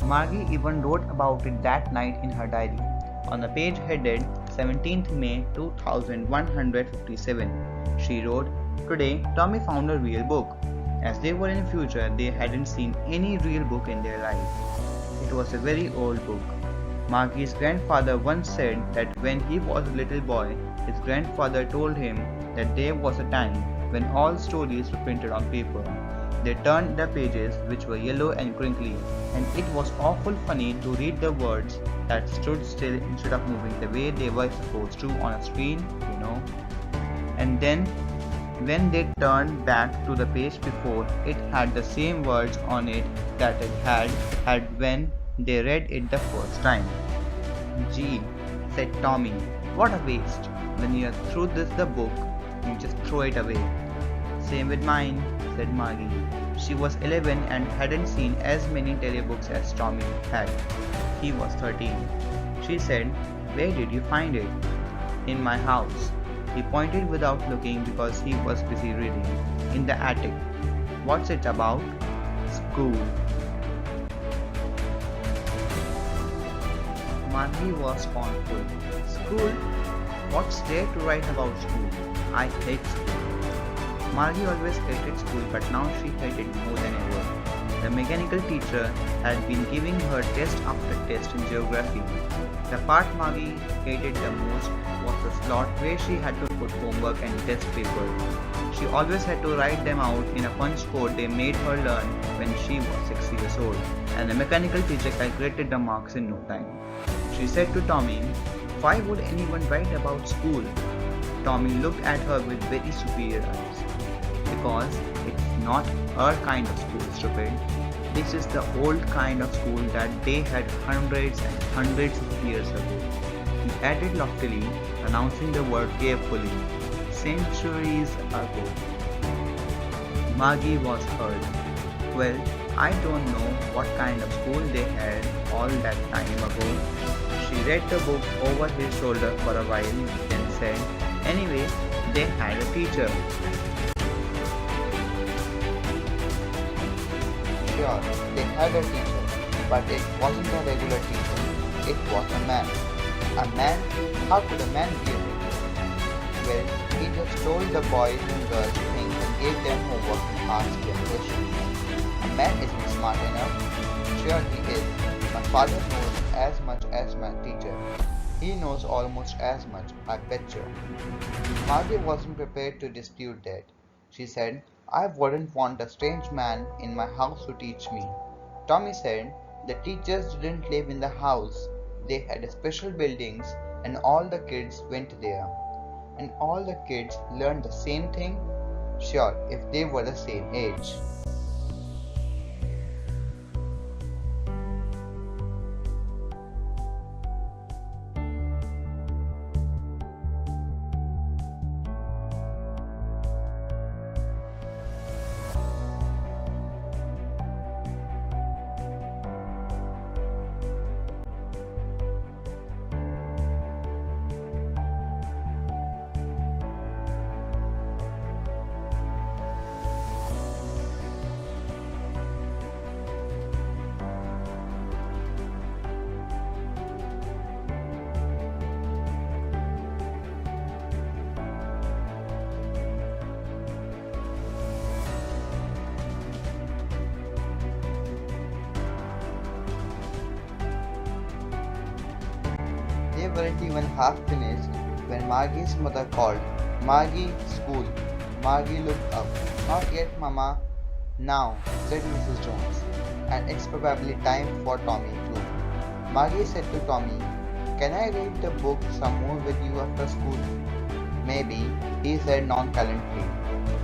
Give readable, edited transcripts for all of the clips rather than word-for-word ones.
Margie even wrote about it that night in her diary. On a page headed 17th May 2157, she wrote, "Today, Tommy found a real book." As they were in future, they hadn't seen any real book in their life. It was a very old book. Margie's grandfather once said that when he was a little boy, his grandfather told him that there was a time when all stories were printed on paper. They turned the pages, which were yellow and crinkly, and it was awful funny to read the words that stood still instead of moving the way they were supposed to on a screen. And then, when they turned back to the page before, it had the same words on it that it had when they read it the first time. "Gee," said Tommy, "what a waste. When you're through the book, you just throw it away." "Same with mine," said Margie. She was 11 and hadn't seen as many telebooks as Tommy had. He was 13. She said, "Where did you find it?" "In my house." He pointed without looking because he was busy reading. "In the attic." "What's it about?" "School." Margie was scornful. "School? What's there to write about school? I hate school." Margie always hated school, but now she hated it more than ever. The mechanical teacher had been giving her test after test in geography. The part Margie hated the most was the slot where she had to put homework and test paper. She always had to write them out in a punch code they made her learn when she was 6 years old, and the mechanical teacher calculated the marks in no time. She said to Tommy, "Why would anyone write about school?" Tommy looked at her with very superior eyes. "Because it's not our kind of school, stupid. This is the old kind of school that they had hundreds and hundreds of years ago." He added loftily, pronouncing the word carefully, "Centuries ago." Margie was hurt. "Well, I don't know what kind of school they had all that time ago." She read the book over his shoulder for a while, then said, "Anyway, they had a teacher." Sure, they had a teacher, but it wasn't a regular teacher. It was a man. A man? How could a man be a teacher? Well, he just told the boys and girls things and gave them homework and asked them questions. A man isn't smart enough. Sure he is. My father knows as much as my teacher. He knows almost as much, I betcha. Margie wasn't prepared to dispute that. She said, "I wouldn't want a strange man in my house to teach me." Tommy said, "The teachers didn't live in the house. They had special buildings and all the kids went there." "And all the kids learned the same thing?" "Sure, if they were the same age." They weren't even half finished when Margie's mother called. "Margie, school." Margie looked up. "Not yet, Mama." "Now," said Mrs. Jones, "and it's probably time for Tommy too." Margie said to Tommy, "Can I read the book some more with you after school?" "Maybe," he said nonchalantly.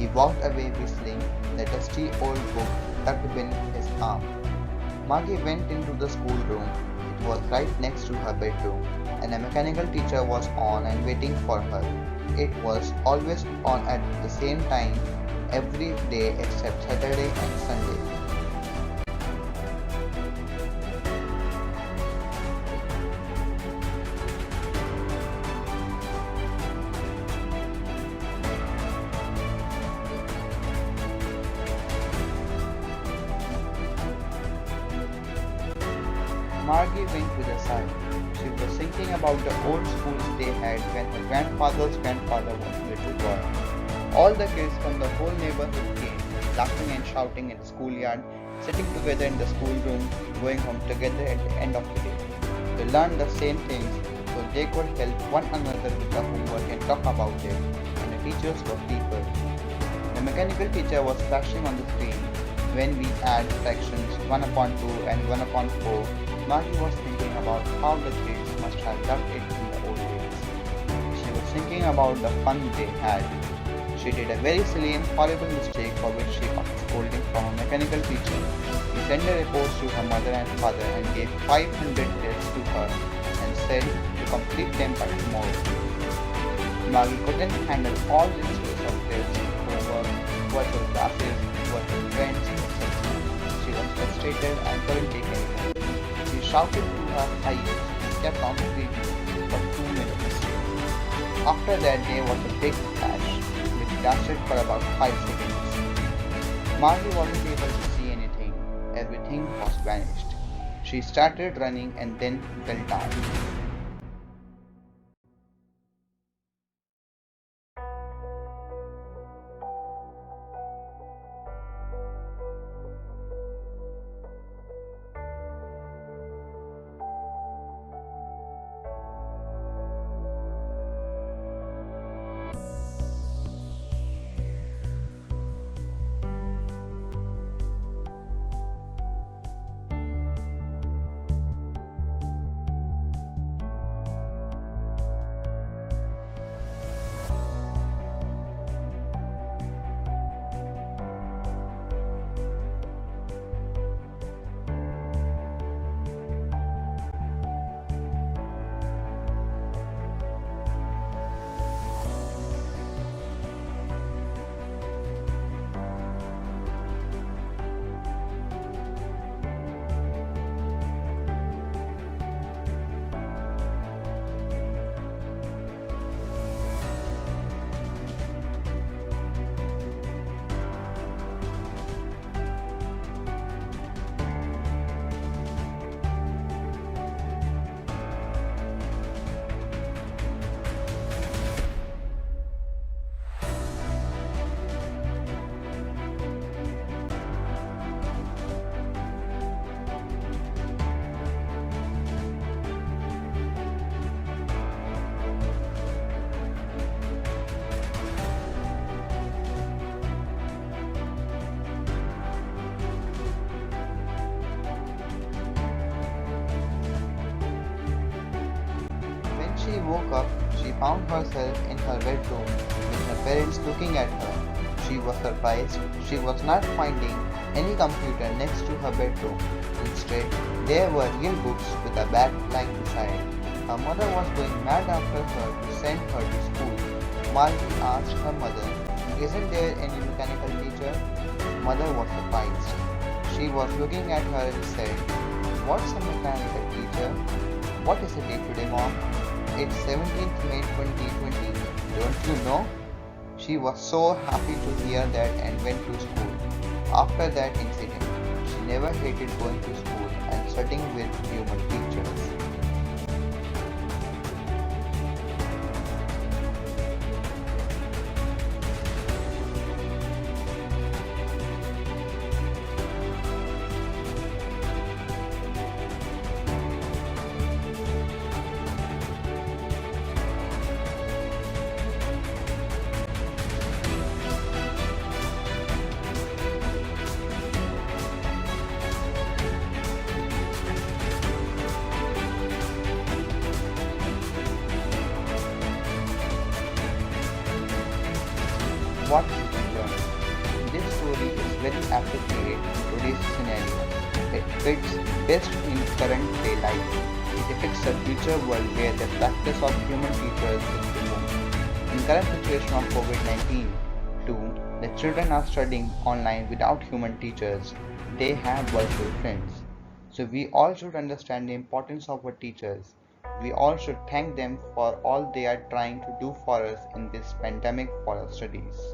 He walked away whistling, the dusty old book tucked beneath his arm. Margie went into the schoolroom. It was right next to her bedroom, and a mechanical teacher was on and waiting for her. It was always on at the same time every day except Saturday and Sunday. Margie went to the side. She was thinking about the old schools they had when her grandfather's grandfather was a little boy. All the kids from the whole neighborhood came, laughing and shouting in the schoolyard, sitting together in the schoolroom, going home together at the end of the day. They learned the same things so they could help one another with the homework and talk about it, and the teachers were people. The mechanical teacher was flashing on the screen. When we add fractions 1 upon 2 and 1 upon 4, Margie was thinking about how the kids must have loved it in the old days. She was thinking about the fun they had. She did a very silly and horrible mistake for which she got scolding from a mechanical teacher. He sent a report to her mother and father and gave 500 tests to her and said to complete them by tomorrow. Margie couldn't handle all this stress of tests, homework, virtual classes, virtual friends, etc. She was frustrated and couldn't take anymore. She shouted to her highest and kept on screaming for 2 minutes. After that there was a big clash, which lasted for about 5 seconds. Margie wasn't able to see anything. Everything was vanished. She started running and then fell down. When she woke up, she found herself in her bedroom with her parents looking at her. She was surprised. She was not finding any computer next to her bedroom. Instead, there were real books with a backlight beside. Her mother was going mad after her to send her to school. Margie asked her mother, "Isn't there any mechanical teacher?" Mother was surprised. She was looking at her and said, "What's a mechanical teacher? What is the date today, Mom?" "It's 17th May 2020. Don't you know?" She was so happy to hear that and went to school. After that incident, she never hated going to school and sitting with human teachers. What did we learn? This story is very appropriate in today's scenario. It fits best in current day life. It depicts a future world where the practice of human teachers is removed. In current situation of COVID-19, too, the children are studying online without human teachers. They have virtual friends. So we all should understand the importance of our teachers. We all should thank them for all they are trying to do for us in this pandemic for our studies.